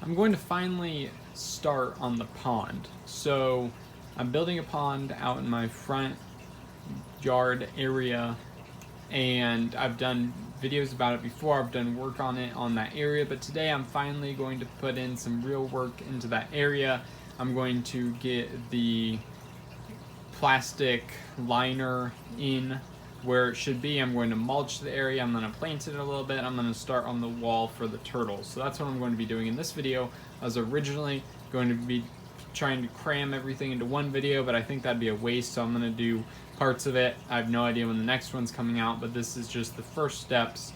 I'm going to finally start on the pond. So I'm building a pond out in my front yard area, and I've done videos about it before. I've done work on it on that area, but today I'm finally going to put in some real work into that area. I'm going to get the plastic liner in where it should be. I'm going to mulch the area. I'm going to plant it a little bit. I'm going to start on the wall for the turtles. So that's what I'm going to be doing in this video. I was originally going to be trying to cram everything into one video, but I think that'd be a waste, so I'm going to do parts of it. I have no idea when the next one's coming out, but this is just the first steps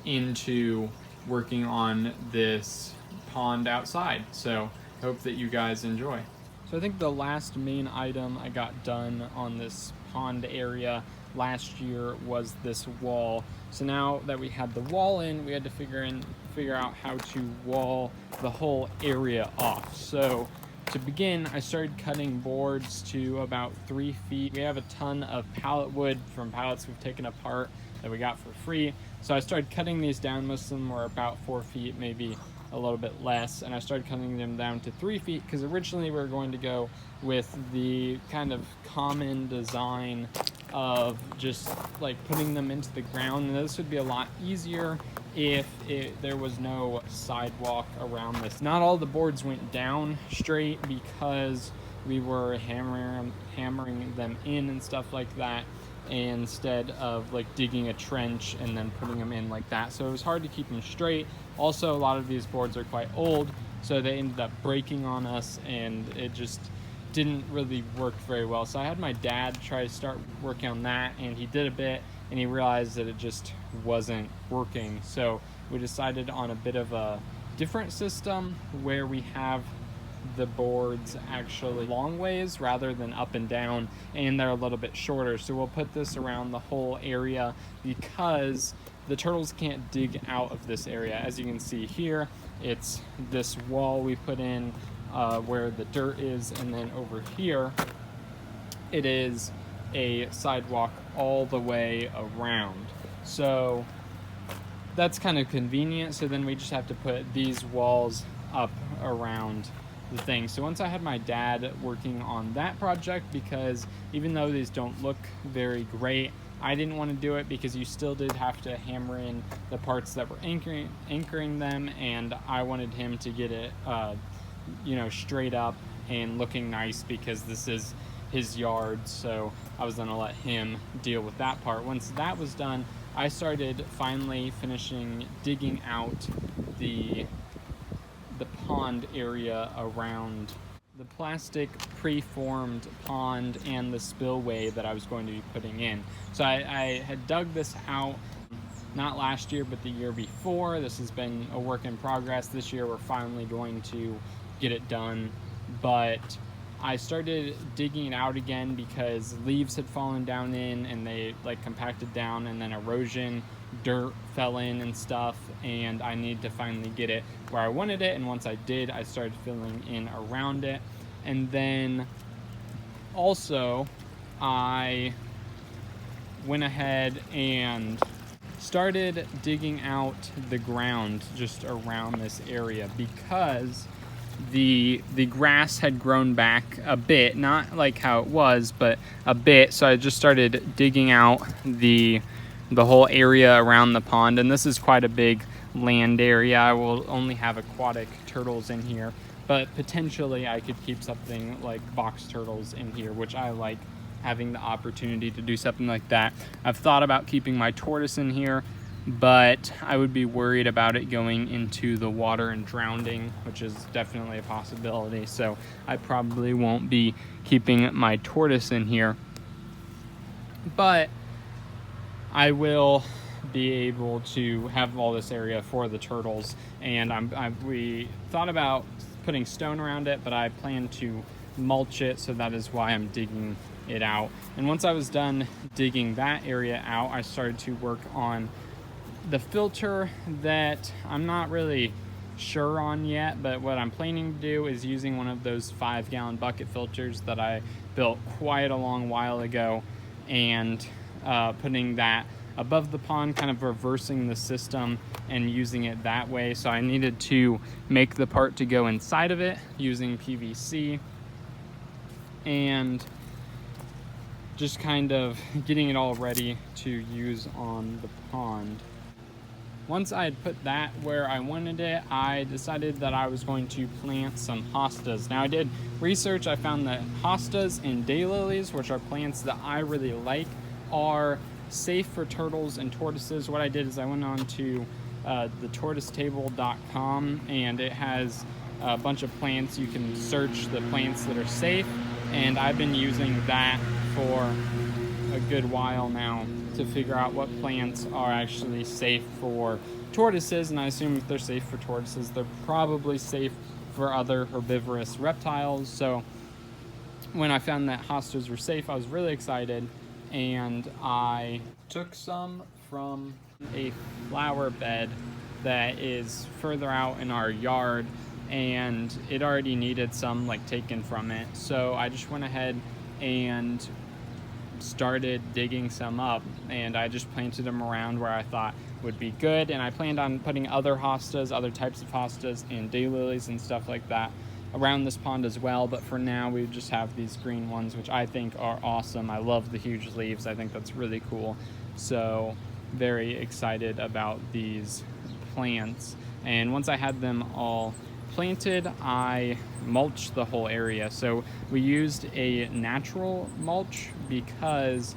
into working on this pond outside. So I hope that you guys enjoy. So I think the last main item I got done on this pond area last year was this wall. So now that we had the wall in, we had to figure out how to wall the whole area off. So to begin, I started cutting boards to about 3 feet. We have a ton of pallet wood from pallets we've taken apart that we got for free. So I started cutting these down. Most of them were about 4 feet, maybe a little bit less, and I started cutting them down to 3 feet because originally we were going to go with the kind of common design of just like putting them into the ground, and this would be a lot easier if there was no sidewalk around this. Not all the boards went down straight because we were hammering them in and stuff like that, instead of like digging a trench and then putting them in like that. So it was hard to keep them straight. Also, a lot of these boards are quite old, so they ended up breaking on us, and it just didn't really work very well. So I had my dad try to start working on that, and he did a bit, and he realized that it just wasn't working. So we decided on a bit of a different system where we have the boards actually long ways rather than up and down, and they're a little bit shorter. So we'll put this around the whole area because the turtles can't dig out of this area. As you can see here, it's this wall we put in where the dirt is, and then over here it is a sidewalk all the way around. So that's kind of convenient. So then we just have to put these walls up around the thing. So once I had my dad working on that project, because even though these don't look very great, I didn't want to do it because you still did have to hammer in the parts that were anchoring them, and I wanted him to get it straight up and looking nice because this is his yard. So I was going to let him deal with that part. Once that was done, I started finally finishing digging out the pond area around the plastic preformed pond and the spillway that I was going to be putting in. So I had dug this out not last year but the year before. This has been a work in progress. This year we're finally going to get it done, but I started digging it out again because leaves had fallen down in, and they like compacted down, and then erosion, dirt fell in and stuff, and I need to finally get it where I wanted it. And once I did, I started filling in around it. And then also I went ahead and started digging out the ground just around this area because the grass had grown back a bit, not like how it was, but a bit. So I just started digging out the whole area around the pond, and this is quite a big land area. I will only have aquatic turtles in here, but potentially I could keep something like box turtles in here, which I like having the opportunity to do something like that. I've thought about keeping my tortoise in here, but I would be worried about it going into the water and drowning, which is definitely a possibility. So I probably won't be keeping my tortoise in here, but I will be able to have all this area for the turtles. And we thought about putting stone around it, but I plan to mulch it, so that is why I'm digging it out. And once I was done digging that area out, I started to work on the filter that I'm not really sure on yet, but what I'm planning to do is using one of those 5-gallon bucket filters that I built quite a long while ago, and putting that above the pond, kind of reversing the system and using it that way. So I needed to make the part to go inside of it using PVC, and just kind of getting it all ready to use on the pond. Once I had put that where I wanted it, I decided that I was going to plant some hostas. Now I did research, I found that hostas and daylilies, which are plants that I really like, are safe for turtles and tortoises. What I did is I went on to thetortoisetable.com, and it has a bunch of plants. You can search the plants that are safe, and I've been using that for a good while now to figure out what plants are actually safe for tortoises. And I assume if they're safe for tortoises, they're probably safe for other herbivorous reptiles. So when I found that hostas were safe, I was really excited, and I took some from a flower bed that is further out in our yard, and it already needed some taken from it. So I just went ahead and started digging some up, and I just planted them around where I thought would be good. And I planned on putting other hostas, other types of hostas and daylilies and stuff like that around this pond as well, but for now we just have these green ones, which I think are awesome. I love the huge leaves. I think that's really cool. So very excited about these plants. And once I had them all planted, I mulched the whole area. So we used a natural mulch because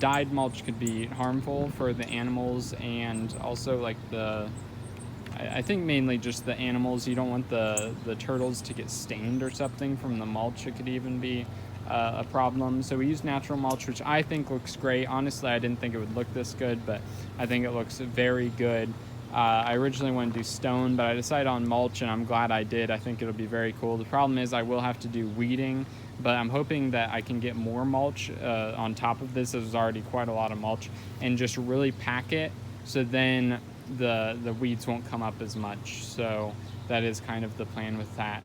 dyed mulch could be harmful for the animals, and also I think mainly just the animals. You don't want the turtles to get stained or something from the mulch. It could even be a problem. So we used natural mulch, which I think looks great. Honestly, I didn't think it would look this good, but I think it looks very good. I originally wanted to do stone, but I decided on mulch, and I'm glad I did. I think it'll be very cool. The problem is I will have to do weeding, but I'm hoping that I can get more mulch on top of this. There's already quite a lot of mulch, and just really pack it so then the weeds won't come up as much. So that is kind of the plan with that.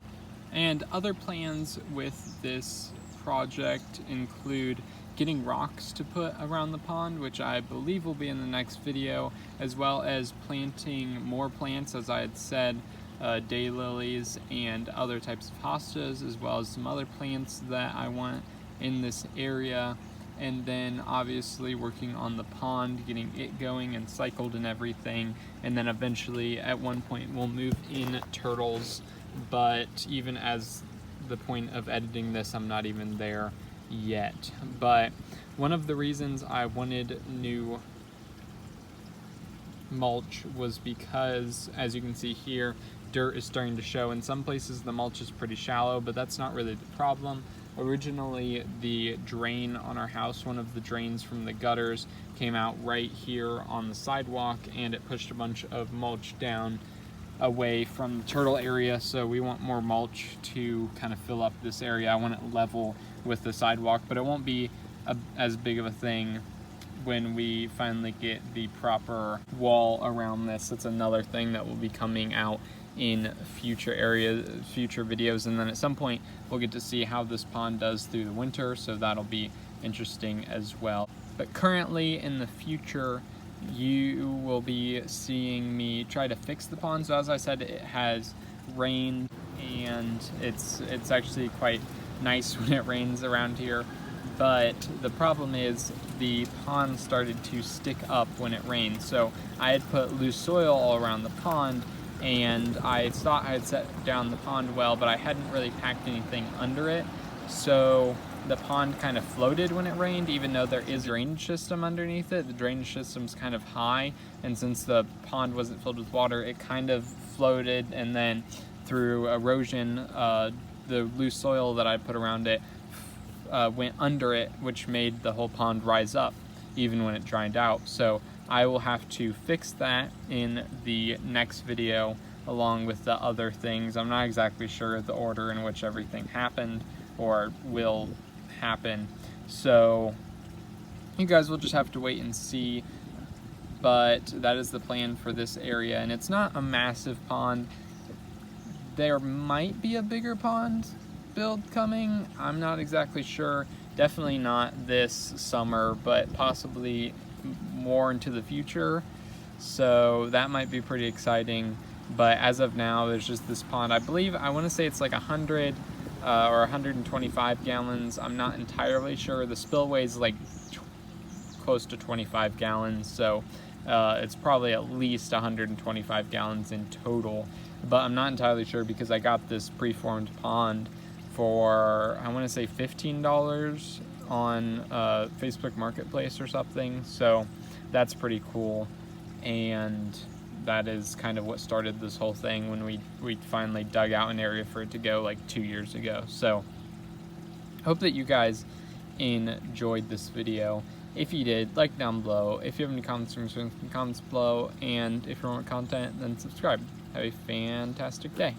And other plans with this project include getting rocks to put around the pond, which I believe will be in the next video, as well as planting more plants, as I had said, daylilies and other types of hostas, as well as some other plants that I want in this area. And then obviously working on the pond, getting it going and cycled and everything. And then eventually at one point we'll move in turtles, but even as the point of editing this, I'm not even there yet. But one of the reasons I wanted new mulch was because, as you can see here, dirt is starting to show. In some places the mulch is pretty shallow, but that's not really the problem. Originally, the drain on our house, one of the drains from the gutters, came out right here on the sidewalk, and it pushed a bunch of mulch down away from the turtle area. So we want more mulch to kind of fill up this area. I want it level with the sidewalk, but it won't be as big of a thing when we finally get the proper wall around this. It's another thing that will be coming out in future videos, and then at some point we'll get to see how this pond does through the winter, so that'll be interesting as well. But currently, in the future, you will be seeing me try to fix the pond. So as I said, it has rained, and it's actually quite nice when it rains around here, but the problem is the pond started to stick up when it rained. So I had put loose soil all around the pond, and I thought I had set down the pond well, but I hadn't really packed anything under it. So the pond kind of floated when it rained, even though there is a drainage system underneath it. The drainage system's kind of high, and since the pond wasn't filled with water, it kind of floated, and then through erosion, the loose soil that I put around it went under it, which made the whole pond rise up even when it dried out. So I will have to fix that in the next video along with the other things. I'm not exactly sure the order in which everything happened or will happen, so you guys will just have to wait and see. But that is the plan for this area, and it's not a massive pond. There might be a bigger pond build coming. I'm not exactly sure. Definitely not this summer, but possibly more into the future, so that might be pretty exciting. But as of now, there's just this pond. I want to say it's like 100 or 125 gallons. I'm not entirely sure. The spillway is like close to 25 gallons, so it's probably at least 125 gallons in total. But I'm not entirely sure because I got this preformed pond for, I want to say $15 on Facebook Marketplace or something. So that's pretty cool. And that is kind of what started this whole thing when we finally dug out an area for it to go like 2 years ago. So hope that you guys enjoyed this video. If you did, like down below. If you have any comments, comments below. And if you want content, then subscribe. Have a fantastic day.